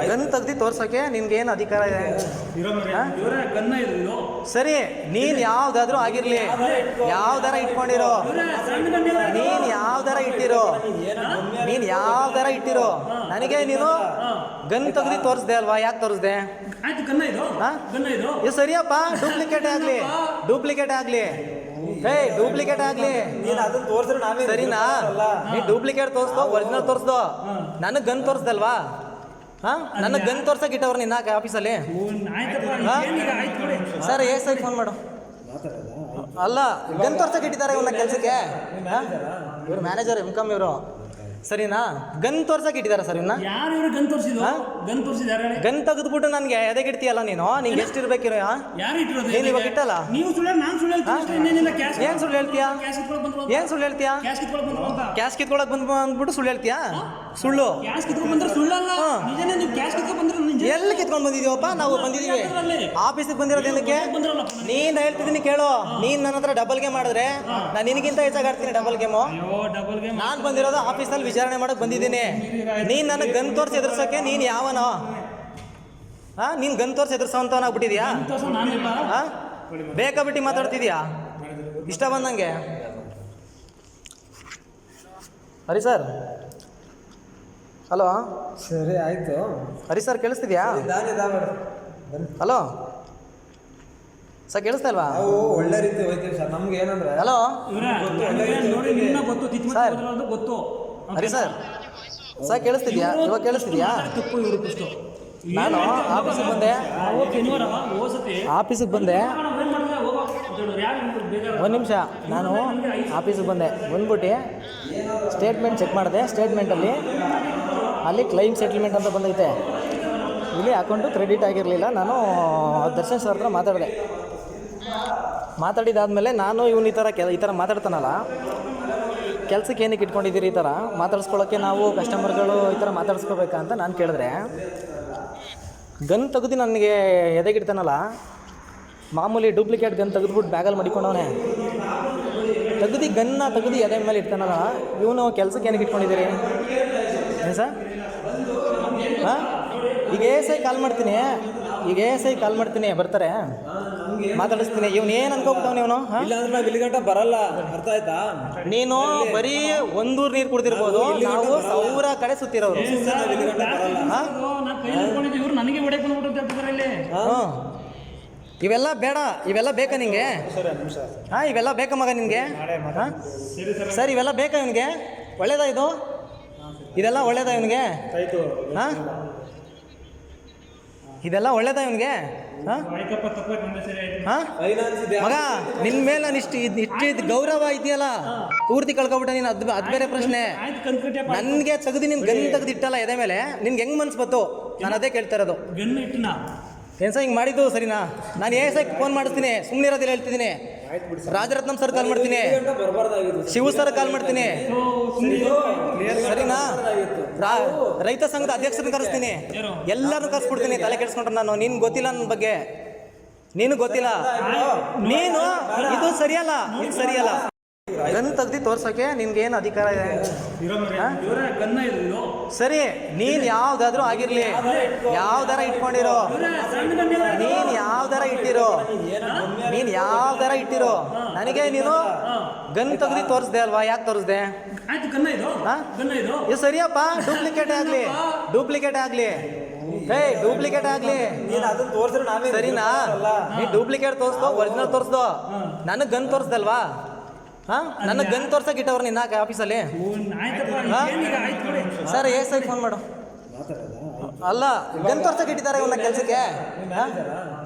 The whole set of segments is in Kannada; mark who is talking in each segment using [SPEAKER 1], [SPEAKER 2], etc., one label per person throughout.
[SPEAKER 1] ಗನ್ ತೆಗ್ದು ತೋರ್ಸೋಕೆ ನಿನ್ಗೇನು ಅಧಿಕಾರ ಇದೆ? ಸರಿ, ನೀನ್ ಯಾವ್ದಾದ್ರೂ ಆಗಿರ್ಲಿ, ಯಾವ್ದಾರ ಇಟ್ಕೊಂಡಿರೋ, ನೀನ್ ಯಾವ್ದಾರ ಇಟ್ಟಿರೋ, ನೀನ್ ಯಾವ್ದಾರ ಇಟ್ಟಿರೋ, ನನಗೆ ನೀನು ಗನ್ ತೆಗ್ದು ತೋರಿಸ್ದೆ ಅಲ್ವಾ? ಯಾಕೆ ತೋರಿಸ್ದೆ? ಇದು ಸರಿಯಪ್ಪ. ಡೂಪ್ಲಿಕೇಟ್ ಆಗ್ಲಿ, ಡೂಪ್ಲಿಕೇಟ್ ಆಗ್ಲಿ, ಡೂಪ್ಲಿಕೇಟ್ ಆಗ್ಲಿ, ಸರಿನಾ? ನೀ ಡೂಪ್ಲಿಕೇಟ್ ತೋರಿಸ್ದೋ ಒರಿಜಿನಲ್ ತೋರಿಸ್ದೋ, ನನಗೆ ಗನ್ ತೋರಿಸ್ದಲ್ವಾ? ನನಗೆ ಗನ್ ತೋರ್ಸಕ್ ಇಟ್ಟವ್ರು ನಿನ್ನ ಆಫೀಸಲ್ಲಿ. ಸರ್ ಸರಿ ಫೋನ್ ಮಾಡು. ಅಲ್ಲ, ಗನ್ ತೋರ್ಸಕ್ ಇಟ್ಟಿದ್ದಾರೆ ಇವನ್ನ ಕೆಲ್ಸಕ್ಕೆ. ಇವ್ರು ಮ್ಯಾನೇಜರ್ ಇನ್ಕಮ್ ಇವರು, ಸರಿನಾ? ಗನ್ ತೋರ್ಸಕ್ ಇಟ್ಟಿದ್ದಾರೆ ಸರ್ ಇವನ್ನ. ಗನ್ ತೆಗೆದ್ಬಿಟ್ಟು ನನಗೆ ಎದೆಗೆ ಇಡ್ತೀಯಲ್ಲ ನೀನು? ನಿಂಗೆ ಎಷ್ಟು ಇರ್ಬೇಕಿರೋ? ನೀನು ಇವಾಗ ಇಟ್ಟಲ್ಲ. ಏನ್ ಸುಳ್ಳು ಹೇಳ್ತೀಯಾ? ಏನ್ ಸುಳ್ಳು ಹೇಳ್ತೀಯಾ? ಕ್ಯಾಶ್ ಕಿತ್ಕೊಳಕ್ ಬಂದ್ಬಿಟ್ಟು ಸುಳ್ಳು ಹೇಳ್ತೀಯಾ? ಸುಳ್ಳು. ಎಲ್ಲಿ ಕಿತ್ಕೊಂಡ್ ಬಂದಿದೀವಪ್ಪ? ನಾವು ಬಂದಿದೀವಿ ಆಫೀಸಿಗೆ ಬಂದಿರೋದು ಏನಕ್ಕೆ? ನೀನ್ ಹೇಳ್ತಿದ್ದೀನಿ ಕೇಳು. ನೀನ್ ನನ್ನ ಹತ್ರ ಡಬಲ್ ಗೇಮ್ ಮಾಡಿದ್ರೆ ನಾನು ನಿನಗಿಂತ ಹೆಚ್ಚಾಗಿ ಆಡ್ತೀನಿ ಡಬಲ್ ಗೇಮು. ನಾನ್ ಬಂದಿರೋದು ಆಫೀಸಲ್ಲಿ ವಿಚಾರಣೆ ಮಾಡಕ್ ಬಂದಿದ್ದೀನಿ. ನೀನ್ ನನಗೆ ಗನ್ ತೋರ್ಸಿ ಎದುರ್ಸಕ್ಕೆ ನೀನ್ ಯಾವನೋ? ನೀನ್ ಗನ್ ತೋರ್ಸಿ ಎದುರ್ಸೋಂತವನಾಗ್ಬಿಟ್ಟಿದ್ಯಾ? ಬೇಕಾಬಿಟ್ಟಿ ಮಾತಾಡ್ತಿದ್ಯಾ ಇಷ್ಟ ಬಂದಂಗೆ? ಹರಿ ಸರ್, ಹಲೋ.
[SPEAKER 2] ಸರಿ ಆಯ್ತು.
[SPEAKER 1] ಹರಿ ಸರ್ ಕೇಳಿಸ್ತಿದ್ಯಾ? ಹಲೋ ಸರ್, ಕೇಳಿಸ್ತಾ ಇಲ್ವಾ?
[SPEAKER 2] ನಾವು ಒಳ್ಳೆ ರೀತಿ ಹೋಯ್ತೀವಿ ಸರ್. ನಮ್ಗೆ ಏನಂದ್ರೆ
[SPEAKER 1] ಹಲೋ ಸರ್. ಹರಿ ಸರ್, ಸರ್ ಕೇಳಿಸ್ತಿದ್ಯಾ? ಇವಾಗ ಕೇಳಿಸ್ತಿದ್ಯಾ? ನಾನು ಆಫೀಸಿಗೆ ಬಂದೆ, ಆಫೀಸಿಗೆ ಬಂದೆ. ಒಂದು ನಿಮಿಷ, ನಾನು ಆಫೀಸಿಗೆ ಬಂದ್ಬಿಟ್ಟು ಸ್ಟೇಟ್ಮೆಂಟ್ ಚೆಕ್ ಮಾಡಿದೆ. ಸ್ಟೇಟ್ಮೆಂಟಲ್ಲಿ ಅಲ್ಲಿ ಕ್ಲೈಮ್ ಸೆಟಲ್ಮೆಂಟ್ ಅಂತ ಬಂದೈತೆ. ಇಲ್ಲಿ ಅಕೌಂಟು ಕ್ರೆಡಿಟ್ ಆಗಿರಲಿಲ್ಲ. ನಾನು ದರ್ಶನ್ ಸರ್ ಹತ್ರ ಮಾತಾಡಿದಾದ್ಮೇಲೆ ನಾನು ಇವನು ಈ ಥರ ಮಾತಾಡ್ತಾನಲ್ಲ, ಕೆಲಸಕ್ಕೆ ಏನಕ್ಕೆ ಇಟ್ಕೊಂಡಿದ್ದೀರಿ ಈ ಥರ ಮಾತಾಡಿಸ್ಕೊಳ್ಳೋಕ್ಕೆ? ನಾವು ಕಸ್ಟಮರ್ಗಳು ಈ ಥರ ಮಾತಾಡಿಸ್ಕೋಬೇಕಾ ಅಂತ ನಾನು ಕೇಳಿದ್ರೆ, ಗನ್ ತೆಗೆದು ನನಗೆ ಎದೆಗಿಡ್ತಾನಲ್ಲ, ಮಾಮೂಲಿ ಡೂಪ್ಲಿಕೇಟ್ ಗನ್ ತೆಗೆದ್ಬಿಟ್ಟು ಬ್ಯಾಗಲ್ಲಿ ಮಡಿಕೊಂಡವನೇ. ತೆಗೆದು ಎದೆ ಮೇಲೆ ಇಡ್ತಾನಲ್ಲ, ಇವನು ಕೆಲಸಕ್ಕೆ ಏನಕ್ಕೆ ಇಟ್ಕೊಂಡಿದ್ದೀರಿ ಏನು ಸರ್? ಈಗ ಎಸ್ ಐ ಕಾಲ್ ಮಾಡ್ತೀನಿ, ಬರ್ತಾರೆ, ಮಾತಾಡಿಸ್ತೀನಿ. ಇವನು ಏನು ಅನ್ಕೋಬಿಟ್ಟವನು ಇವನು?
[SPEAKER 2] ಇಲ್ಲಾಂದ್ರೆ ನಾವು ಇಲ್ಲಿ ಗಂಟ ಬರಲ್ಲ. ಅರ್ಥ ಆಯ್ತಾ?
[SPEAKER 1] ನೀನು ಬರೀ ಒಂದೂರು ನೀರು ಕುಡ್ದಿರ್ಬೋದು, ನಾವು 1000 ಕಡೆ ಸುತ್ತಿರೋರು. ಇವೆಲ್ಲ ಬೇಡ, ಇವೆಲ್ಲ ಬೇಕಾ ನಿಂಗೆ? ಇವೆಲ್ಲ ಬೇಕಾ ಮಗ ನಿನಗೆ? ಸರ್, ಇವೆಲ್ಲ ಬೇಕಾ ಇವನಿಗೆ? ಒಳ್ಳೇದಾ ಇದು? ಇದೆಲ್ಲ ಒಳ್ಳೇದಾ ಇವನಿಗೆ? ಇದೆಲ್ಲ ಒಳ್ಳೇದಾ ಇವನಿಗೆ? ಮಗ, ನಿನ್ನ ಮೇಲೆ ನಾನು ಇಷ್ಟು ಗೌರವ ಇದೆಯಲ್ಲ, ಪೂರ್ತಿ ಕಳ್ಕೊಬಿಟ್ಟ ನೀನು. ಅದು ಬೇರೆ ಪ್ರಶ್ನೆ. ನನಗೆ ತೆಗೆದು ನಿನ್ ಗನ್ ತೆಗೆದಿಟ್ಟಲ್ಲ ಎದೆ ಮೇಲೆ, ನಿನ್ಗೆ ಹೆಂಗ್ ಮನ್ಸು ಬಂತು? ನಾನು ಅದೇ ಕೇಳ್ತಾ ಇರೋದು. ಏನು ಸರ್ ಹಿಂಗೆ ಮಾಡಿದ್ದು ಸರಿನಾ? ನಾನು ಫೋನ್ ಮಾಡಿಸ್ತೀನಿ, ಸುಮ್ಮನೆ ಇರೋದಿಲ್ಲ ಹೇಳ್ತಿದ್ದೀನಿ. ರಾಜರತ್ನಂ ಸರ್ ಕಾಲ್ ಮಾಡ್ತೀನಿ, ಶಿವ ಸರ್ ಕಾಲ್ ಮಾಡ್ತೀನಿ, ಸರಿನಾ? ರೈತ ಸಂಘದ ಅಧ್ಯಕ್ಷರನ್ನ ಕರೆಸ್ತೀನಿ, ಎಲ್ಲರನ್ನೂ ಕರೆಸ್ಬಿಡ್ತೀನಿ. ತಲೆ ಕೆಡಿಸ್ಕೊಂಡ್ರೆ ನಾನು, ನಿನ್ಗೆ ಗೊತ್ತಿಲ್ಲ ನನ್ನ ಬಗ್ಗೆ, ನೀನು ಗೊತ್ತಿಲ್ಲ. ನೀನು ಇದು ಸರಿಯಲ್ಲ. ಗನ್ ತೆಗ್ದು ತೋರ್ಸೋಕೆ ನಿನ್ಗೇನು ಅಧಿಕಾರ ಇದೆ? ಸರಿ, ನೀನ್ ಯಾವ್ದಾದ್ರೂ ಆಗಿರ್ಲಿ, ಯಾವ್ದಾರ ಇಟ್ಕೊಂಡಿರೋ, ನೀನ್ ಯಾವ್ದಾರ ಇಟ್ಟಿರೋ, ನನಗೆ ನೀನು ಗನ್ ತೆಗ್ದು ತೋರಿಸ್ದೆ ಅಲ್ವಾ? ಯಾಕೆ ತೋರಿಸ್ದೆ? ಇದು ಸರಿಯಪ್ಪ. ಡೂಪ್ಲಿಕೇಟ್ ಆಗ್ಲಿ, ಡೂಪ್ಲಿಕೇಟ್ ಆಗ್ಲಿ, ಸರಿನಾ? ನೀ ಡೂಪ್ಲಿಕೇಟ್ ತೋರಿಸ್ದೋ ಒರಿಜಿನಲ್ ತೋರಿಸ್ದೋ, ನನಗೆ ಗನ್ ತೋರಿಸ್ದಲ್ವಾ? ನನಗೆ ಗನ್ ತೋರ್ಸಕ್ ಇಟ್ಟವ್ರು ನಿನ್ನ ಆಫೀಸಲ್ಲಿ. ಸರ್ ಸರಿ ಫೋನ್ ಮಾಡು. ಅಲ್ಲ, ಗನ್ ತೋರ್ಸಕ್ ಇಟ್ಟಿದ್ದಾರೆ ಇವನ್ನ ಕೆಲ್ಸಕ್ಕೆ.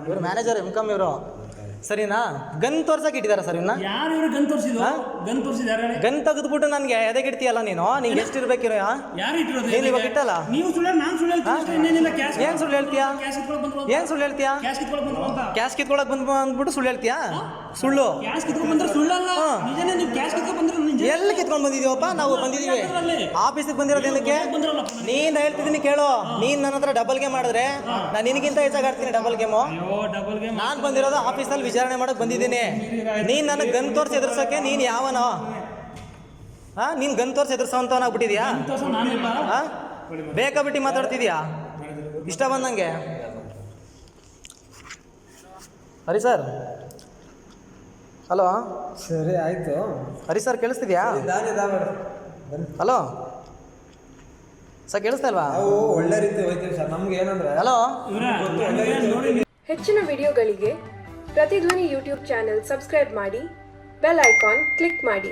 [SPEAKER 1] ಇವ್ರು ಮ್ಯಾನೇಜರ್ ಇನ್ಕಮ್ ಇವರು, ಸರಿನಾ? ಗನ್ ತೋರ್ಸಕ್ ಇಟ್ಟಿದ್ದಾರೆ ಸರ್ ಇವನ್ನ. ಗನ್ ತೆಗೆದ್ಬಿಟ್ಟು ನನಗೆ ಎದೆಗೆ ಇಡ್ತೀಯಲ್ಲ ನೀನು? ನಿಂಗೆ ಎಷ್ಟು ಇರ್ಬೇಕಿರೋ? ನೀನು ಇವಾಗ ಇಟ್ಟಲ್ಲ. ಏನ್ ಸುಳ್ಳು ಹೇಳ್ತೀಯಾ? ಕ್ಯಾಶ್ ಕಿತ್ಕೊಳಕ್ ಬಂದ್ಬಿಟ್ಟು ಸುಳ್ಳು ಹೇಳ್ತೀಯಾ? ಸುಳ್ಳು. ಎಲ್ಲಿ ಕಿತ್ಕೊಂಡ್ ಬಂದಿದೀವಪ್ಪ? ನಾವು ಬಂದಿದೀವಿ ಆಫೀಸಿಗೆ ಬಂದಿರೋದು ಏನಕ್ಕೆ? ನೀನ್ ಹೇಳ್ತಿದ್ದೀನಿ ಕೇಳು. ನೀನ್ ನನ್ನ ಹತ್ರ ಡಬಲ್ ಗೇಮ್ ಮಾಡಿದ್ರೆ ನಾನು ನಿನಗಿಂತ ಹೆಚ್ಚಾಗಿ ಆಡ್ತೀನಿ ಡಬಲ್ ಗೇಮು. ನಾನು ಬಂದಿರೋದು ಆಫೀಸಲ್ಲಿ ವಿಚಾರಣೆ ಮಾಡಕ್ ಬಂದಿದ್ದೀನಿ. ನೀನ್ ನನಗೆ ಗನ್ ತೋರ್ಸಿ ಎದುರ್ಸಕ್ಕೆ ನೀನ್ ಯಾವನೋ? ನೀನ್ ಗನ್ ತೋರ್ಸಿ ಎದುರ್ಸೋಂತವನಾಗ್ಬಿಟ್ಟಿದ್ಯಾ? ಬೇಕಾಬಿಟ್ಟಿ ಮಾತಾಡ್ತಿದ್ಯಾ? ಇಷ್ಟ ಬಂದಂಗೆ. ಹರಿ ಸರ್, ಹಲೋ.
[SPEAKER 2] ಸರಿ ಆಯ್ತು.
[SPEAKER 1] ಹರಿ ಸರ್ ಕೇಳಿಸ್ತಿದ್ಯಾ? ಹಲೋ ಸರ್, ಕೇಳಿಸ್ತಾ ಇಲ್ವಾ?
[SPEAKER 2] ನಾವು ಒಳ್ಳೆ ರೀತಿ ಹೋಯ್ತೀವಿ ಸರ್. ನಮ್ಗೆ ಏನಂದ್ರೆ
[SPEAKER 1] ಹಲೋ.
[SPEAKER 3] ಹೆಚ್ಚಿನ ವಿಡಿಯೋಗಳಿಗೆ ಪ್ರತಿಧ್ವನಿ ಯೂಟ್ಯೂಬ್ ಚಾನೆಲ್ ಸಬ್ಸ್ಕ್ರೈಬ್ ಮಾಡಿ, ಬೆಲ್ ಐಕಾನ್ ಕ್ಲಿಕ್ ಮಾಡಿ.